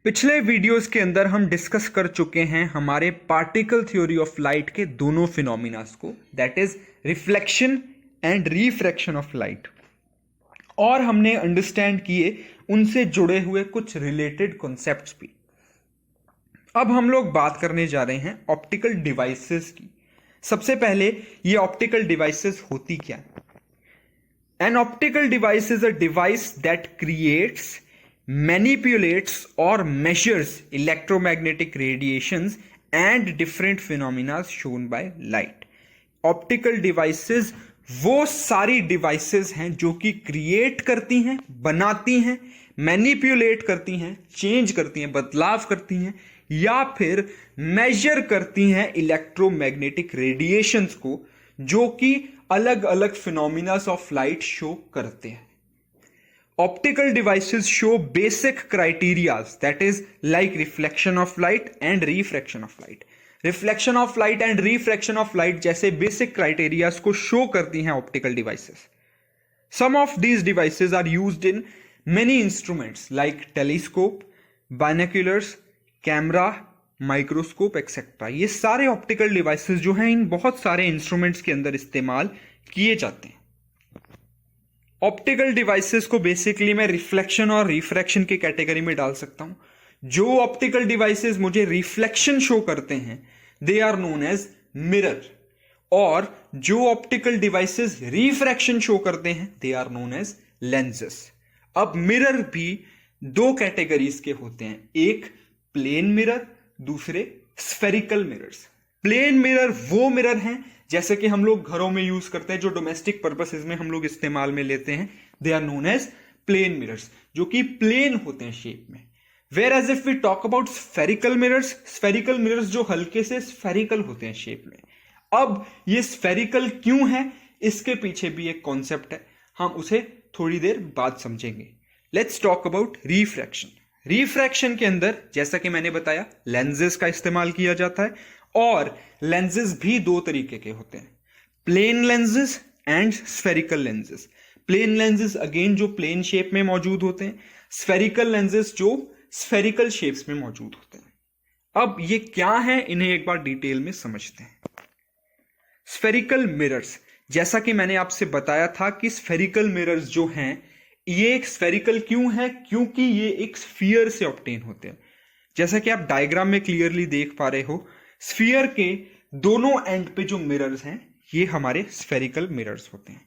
पिछले वीडियोस के अंदर हम डिस्कस कर चुके हैं हमारे पार्टिकल थ्योरी ऑफ लाइट के दोनों फिनोमिनास को, that is reflection and refraction of light, और हमने अंडरस्टैंड किए उनसे जुड़े हुए कुछ रिलेटेड कॉन्सेप्ट्स भी। अब हम लोग बात करने जा रहे हैं ऑप्टिकल डिवाइसेस की। सबसे पहले ये ऑप्टिकल डिवाइसेस होती क्या है? An optical device is a device that creates, manipulates or measures electromagnetic radiations and different phenomena shown by light. Optical devices वो सारी डिवाइसेस हैं जो कि क्रिएट करती हैं, बनाती हैं, मैनिपुलेट करती हैं, चेंज करती हैं, बदलाव करती हैं, या फिर मेजर करती हैं इलेक्ट्रोमैग्नेटिक रेडिएशंस को, जो कि अलग अलग फिनोमिना ऑफ लाइट शो करते हैं। Optical devices show basic criteria, that is like reflection of light and refraction of light. Reflection of light and refraction of light जैसे basic criteria को show करती हैं optical devices. Some of these devices are used in many instruments like telescope, binoculars, camera, microscope, etc. ये सारे optical devices जो हैं इन बहुत सारे instruments के अंदर इस्तेमाल किए जाते हैं। ऑप्टिकल डिवाइसेस को बेसिकली मैं रिफ्लेक्शन और रिफ्रैक्शन की कैटेगरी में डाल सकता हूं। जो ऑप्टिकल डिवाइसेस मुझे रिफ्लेक्शन शो करते हैं they are known as mirror, और जो ऑप्टिकल डिवाइसेस रिफ्रैक्शन शो करते हैं they are known as lenses. अब मिरर भी दो कैटेगरीज के होते हैं, एक प्लेन मिरर, दूसरे स्फेरिकल मिरर्स। प्लेन मिरर वो मिरर हैं जैसे कि हम लोग घरों में यूज करते हैं, जो डोमेस्टिक पर्पसेस में हम लोग इस्तेमाल में लेते हैं, they are known as plane mirrors, जो कि प्लेन होते हैं शेप में। Whereas if we talk about spherical mirrors जो हल्के से स्फेरिकल होते हैं शेप में। अब ये स्फेरिकल क्यों है, इसके पीछे भी एक कॉन्सेप्ट है, हम उसे थोड़ी देर बाद समझेंगे। Let's talk about refraction. Refraction के अंदर जैसा कि मैंने बताया लेंसेज का इस्तेमाल किया जाता है, और लेंसेज भी दो तरीके के होते हैं, plane lenses and spherical lenses. Plane lenses again जो प्लेन शेप में मौजूद होते हैं, स्फेरिकल लेंसेज जो स्फेरिकल शेप्स में मौजूद होते हैं। अब ये क्या है, इन्हें एक बार डिटेल में समझते हैं। स्फेरिकल मिरर्स, जैसा कि मैंने आपसे बताया था कि स्फेरिकल मिरर्स जो हैं ये एक स्फेरिकल क्यों है, क्योंकि ये एक स्फीयर से ऑब्टेन होते हैं। जैसा कि आप डायग्राम में क्लियरली देख पा रहे हो, स्फीयर के दोनों एंड पे जो मिरर्स हैं ये हमारे स्फेरिकल मिरर्स होते हैं।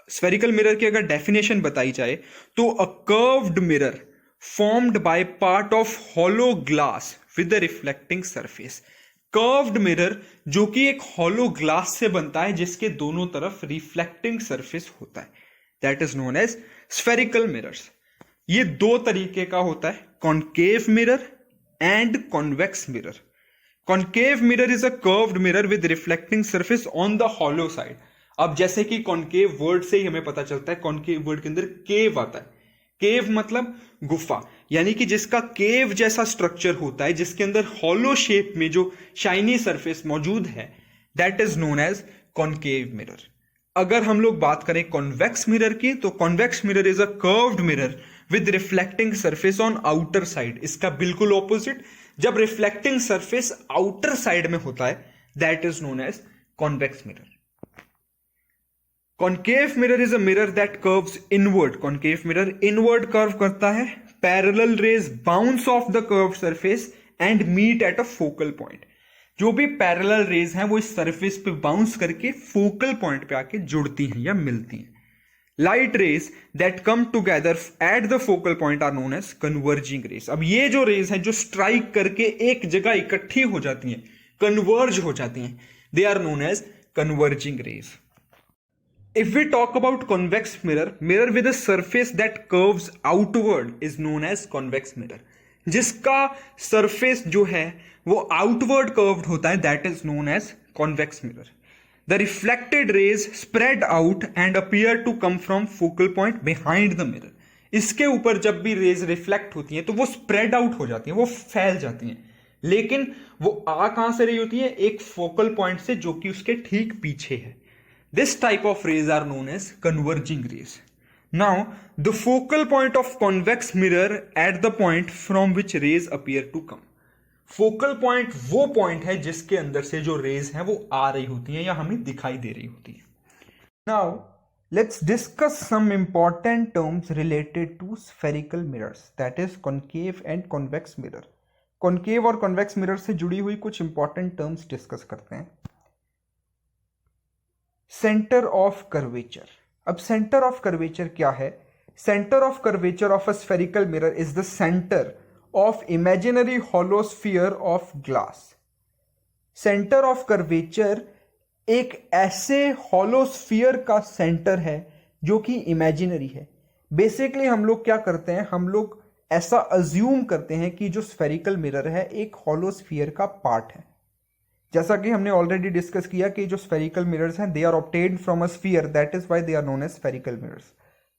स्फेरिकल मिरर की अगर डेफिनेशन बताई जाए तो अ curved mirror formed by part of hollow glass with a reflecting surface. Curved mirror जो कि एक हॉलो ग्लास से बनता है जिसके दोनों तरफ रिफ्लेक्टिंग सरफेस होता है, that is known as spherical mirrors. ये दो तरीके का होता है, concave mirror and convex mirror. Concave mirror is a curved mirror with reflecting surface on the hollow side. अब जैसे कि कॉन्केव वर्ड से ही हमें पता चलता है, कॉन्केव वर्ड के अंदर केव आता है। केव मतलब गुफा, यानी कि जिसका केव जैसा स्ट्रक्चर होता है, जिसके अंदर हॉलो शेप में जो शाइनी सरफेस मौजूद है, that is known as concave mirror. अगर हम लोग बात करें कॉन्वेक्स मिरर की, तो convex mirror is a curved mirror with reflecting surface on outer side. इसका बिल्कुल ऑपोजिट, जब रिफ्लेक्टिंग सरफेस आउटर साइड में होता है that is known as convex mirror. Concave mirror is a mirror that curves inward. Concave mirror inward curve करता है, parallel rays bounce off the curve surface and meet at a focal point. जो भी parallel raise हैं वो इस surface पे bounce करके focal point पे आके जुड़ती हैं या मिलती हैं। Light rays that come together at the focal point are known as converging rays. अब ये जो रेज हैं जो स्ट्राइक करके एक जगह इकट्ठी हो जाती हैं, कन्वर्ज हो जाती हैं, they are known as converging rays. If we talk about convex mirror, mirror with a surface that curves outward is known as convex mirror. जिसका सरफेस जो है वो आउटवर्ड कर्व्ड होता है, that is known as convex mirror. The reflected rays spread out and appear to come from focal point behind the mirror. इसके ऊपर जब भी रेज रिफ्लेक्ट होती हैं तो वो स्प्रेड आउट हो जाती हैं, वो फैल जाती हैं, लेकिन वो आ कहां से रही होती है, एक फोकल पॉइंट से जो कि उसके ठीक पीछे है। This type of rays are known as converging rays. Now the focal point of convex mirror at the point from which rays appear to come. Focal point वो पॉइंट है जिसके अंदर से जो रेज है वो आ रही होती है या हमें दिखाई दे रही होती है। Now let's discuss some important terms related to spherical mirrors, that is concave and convex mirror. Concave और कॉन्वेक्स मिरर से जुड़ी हुई कुछ इंपॉर्टेंट टर्म्स डिस्कस करते हैं। Centre of curvature. अब सेंटर ऑफ कर्वेचर क्या है? Centre of curvature of a spherical mirror is the centre of imaginary hollow sphere of glass. Centre of curvature एक ऐसे हॉलो स्फीयर का सेंटर है जो कि इमेजिनरी है। बेसिकली हम लोग क्या करते हैं, हम लोग ऐसा अज्यूम करते हैं कि जो स्फेरिकल मिरर है एक हॉलो स्फीयर का पार्ट है। जैसा कि हमने ऑलरेडी डिस्कस किया कि जो स्फेरिकल मिरर्स हैं they are obtained from a sphere, that is why they are known as spherical mirrors.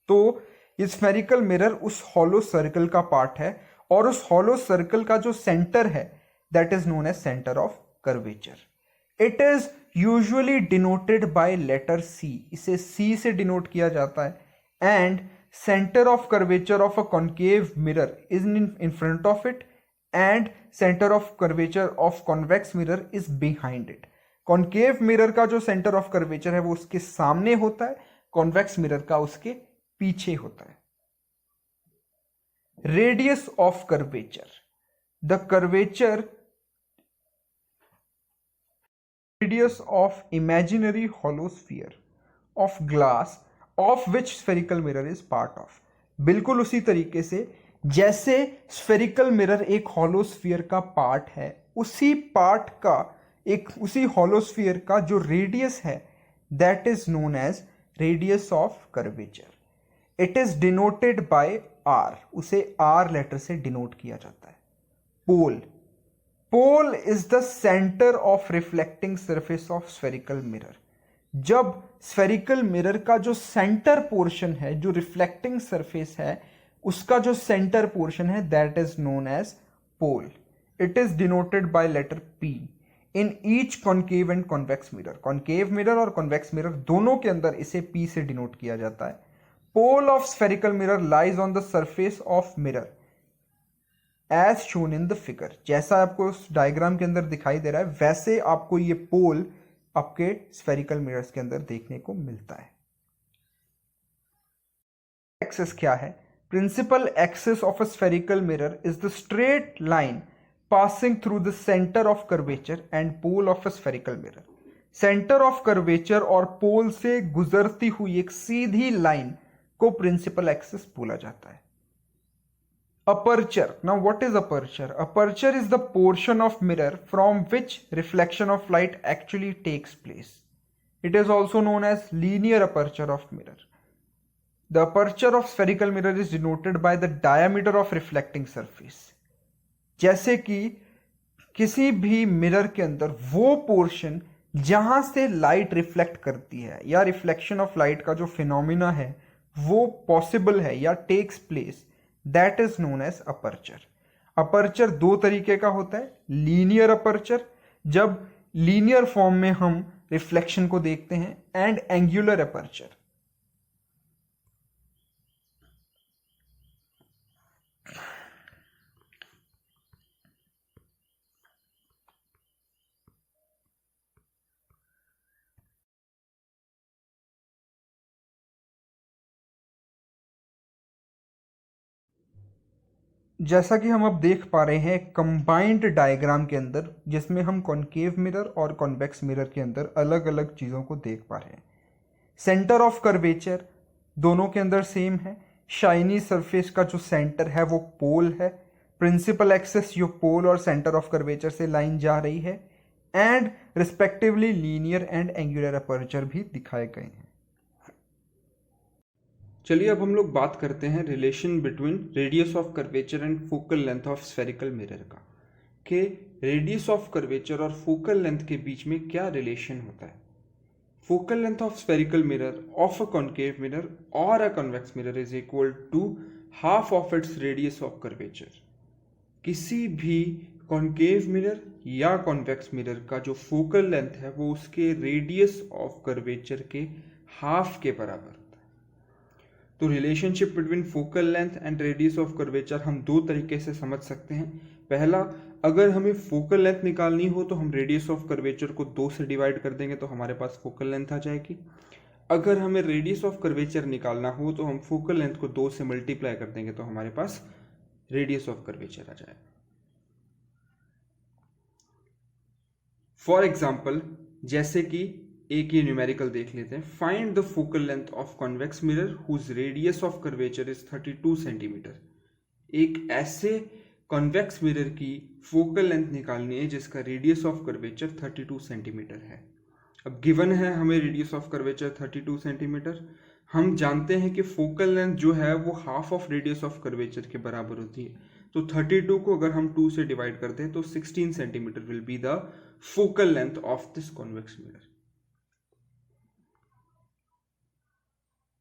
तो ये स्फेरिकल मिरर उस हॉलो सर्कल का पार्ट है और उस हॉलो सर्कल का जो सेंटर है that is known as centre of curvature. It is usually denoted by letter C, इसे सी से डिनोट किया जाता है। And centre of curvature of a concave mirror is in front of it and centre of curvature of convex mirror is behind it. Concave mirror का जो centre of curvature है वो उसके सामने होता है, कॉन्वेक्स मिरर का उसके पीछे होता है। Radius of curvature. The curvature radius of imaginary hollow sphere of glass of which spherical mirror is part of। बिल्कुल उसी तरीके से जैसे स्फेरिकल मिरर एक हॉलो स्फीयर का पार्ट है, उसी पार्ट का उसी हॉलो स्फीयर का जो रेडियस है that is known as radius of curvature. It is denoted by R, उसे आर लेटर से डिनोट किया जाता है। Pole. Pole is the centre of reflecting surface of spherical mirror. जब स्फेरिकल मिरर का जो सेंटर पोर्शन है, जो रिफ्लेक्टिंग सरफेस है, उसका जो सेंटर पोर्शन है that is known as pole. It is denoted by letter P in each concave and convex mirror. Concave mirror और कॉन्वेक्स मिरर दोनों के अंदर इसे पी से डिनोट किया जाता है। Pole of spherical mirror lies on the surface of mirror as shown in the figure. जैसा आपको उस डायग्राम के अंदर दिखाई दे रहा है वैसे आपको ये पोल आपके स्फेरिकल मिरर्स के अंदर देखने को मिलता है। एक्सिस क्या है? Principal axis of a spherical mirror is the straight line passing through the centre of curvature and pole of a spherical mirror. Centre of curvature और पोल से गुजरती हुई एक सीधी लाइन को प्रिंसिपल एक्सिस बोला जाता है। Aperture. Now what is aperture? Aperture is the portion of mirror from which reflection of light actually takes place. It is also known as linear aperture of mirror. The aperture of spherical mirror is denoted by the diameter of reflecting surface. जैसे कि किसी भी mirror के अंदर वो portion जहां से light reflect करती है या रिफ्लेक्शन ऑफ लाइट का जो फिनोमिना है वो पॉसिबल है या takes place, that is known as aperture. Aperture दो तरीके का होता है। लीनियर अपर्चर, जब लीनियर फॉर्म में हम रिफ्लेक्शन को देखते हैं, एंड एंगुलर अपर्चर। जैसा कि हम अब देख पा रहे हैं कंबाइंड डायग्राम के अंदर, जिसमें हम कॉन्केव मिरर और कॉन्वेक्स मिरर के अंदर अलग अलग चीज़ों को देख पा रहे हैं। सेंटर ऑफ कर्वेचर दोनों के अंदर सेम है। शाइनी सरफेस का जो सेंटर है वो पोल है। प्रिंसिपल एक्सिस जो पोल और सेंटर ऑफ कर्वेचर से लाइन जा रही है, and respectively linear and angular aperture भी दिखाए गए हैं। चलिए अब हम लोग बात करते हैं relation between radius of curvature and focal length of spherical mirror का, कि रेडियस ऑफ कर्वेचर और फोकल लेंथ के बीच में क्या रिलेशन होता है। Focal length of spherical mirror of a concave mirror और a convex mirror is equal to half of its radius of curvature. किसी भी कॉन्केव मिरर या कॉन्वेक्स मिरर का जो फोकल लेंथ है वो उसके रेडियस ऑफ कर्वेचर के हाफ के बराबर। तो relationship between focal length and radius of curvature हम दो तरीके से समझ सकते हैं। पहला, अगर हमें फोकल लेंथ निकालनी हो तो हम रेडियस ऑफ कर्वेचर को 2 से डिवाइड कर देंगे तो हमारे पास फोकल लेंथ आ जाएगी। अगर हमें रेडियस ऑफ कर्वेचर निकालना हो तो हम फोकल लेंथ को 2 से मल्टीप्लाई कर देंगे तो हमारे पास रेडियस ऑफ कर्वेचर आ जाएगा। फॉर एग्जाम्पल, जैसे कि एक ये न्यूमेरिकल देख लेते हैं। Find the focal length of convex mirror whose radius of curvature is 32 centimetre. एक ऐसे कॉन्वेक्स मिरर की फोकल लेंथ निकालनी है जिसका रेडियस ऑफ कर्वेचर 32 सेंटीमीटर है। अब गिवन है हमें रेडियस ऑफ कर्वेचर 32 सेंटीमीटर। हम जानते हैं कि फोकल लेंथ जो है वो half of radius of curvature के बराबर होती है। तो 32 को अगर हम 2 से डिवाइड करते हैं तो 16 centimetre will be the focal length of this convex mirror.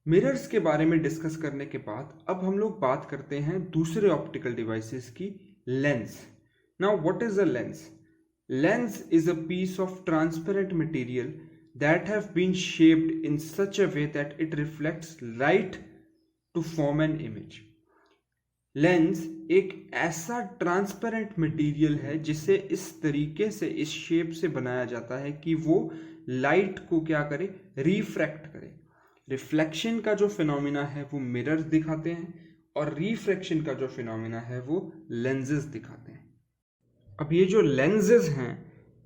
Mirrors के बारे में डिस्कस करने के बाद अब हम लोग बात करते हैं दूसरे ऑप्टिकल डिवाइसेस की, lens. Now what is a lens? Lens is a piece of transparent material that have been shaped in such a way that it reflects light to form an image. Lens एक ऐसा transparent material है जिसे इस तरीके से, इस shape से बनाया जाता है कि वो लाइट को क्या करे, रिफ्रैक्ट करे। रिफ्लेक्शन का जो फिनोमिना है वो मिरर्स दिखाते हैं और रिफ्रैक्शन का जो फिनोमिना है वो लेंसेज दिखाते हैं। अब ये जो लेंसेज हैं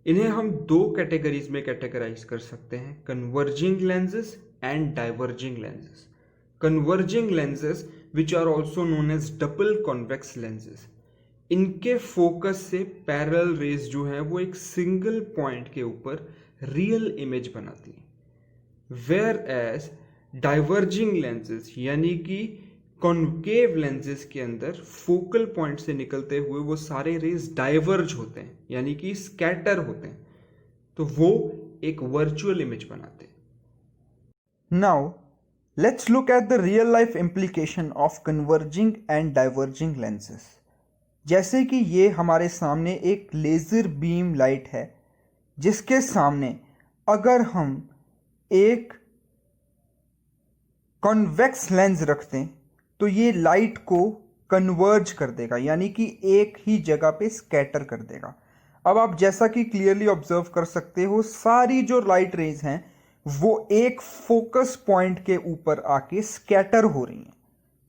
इन्हें हम 2 कैटेगरीज में कैटेगराइज कर सकते हैं, converging lenses and diverging lenses. Converging lenses which are also known as double convex lenses, इनके फोकस से पैरेलल रेज जो है वो एक सिंगल पॉइंट के ऊपर रियल इमेज बनाती है। वेयर एज डाइवर्जिंग लेंसेज यानी कि कॉन्केव लेंसेज के अंदर फोकल पॉइंट से निकलते हुए वो सारे रेज डाइवर्ज होते हैं यानी कि स्कैटर होते हैं, तो वो एक वर्चुअल इमेज बनाते हैं। Now let's look at the real life implication of converging and diverging lenses. जैसे कि ये हमारे सामने एक लेज़र बीम लाइट है जिसके सामने अगर हम एक कॉन्वेक्स लेंस रख दें तो ये लाइट को कन्वर्ज कर देगा यानी कि एक ही जगह पे स्कैटर कर देगा। अब आप जैसा कि क्लियरली ऑब्जर्व कर सकते हो, सारी जो लाइट रेज हैं वो एक फोकस पॉइंट के ऊपर आके स्कैटर हो रही हैं।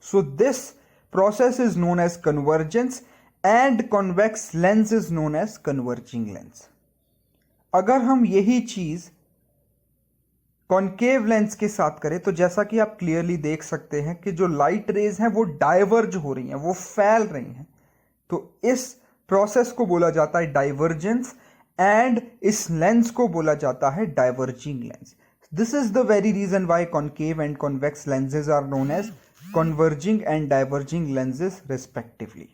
So this process is known as convergence and convex lens is known as converging lens. अगर हम यही चीज कॉन्केव लेंस के साथ करें तो जैसा कि आप क्लियरली देख सकते हैं कि जो लाइट रेज हैं वो डाइवर्ज हो रही हैं, वो फैल रही हैं। तो इस प्रोसेस को बोला जाता है डाइवर्जेंस एंड इस लेंस को बोला जाता है diverging lens. This is the very reason why concave and convex lenses are known as converging and diverging lenses respectively.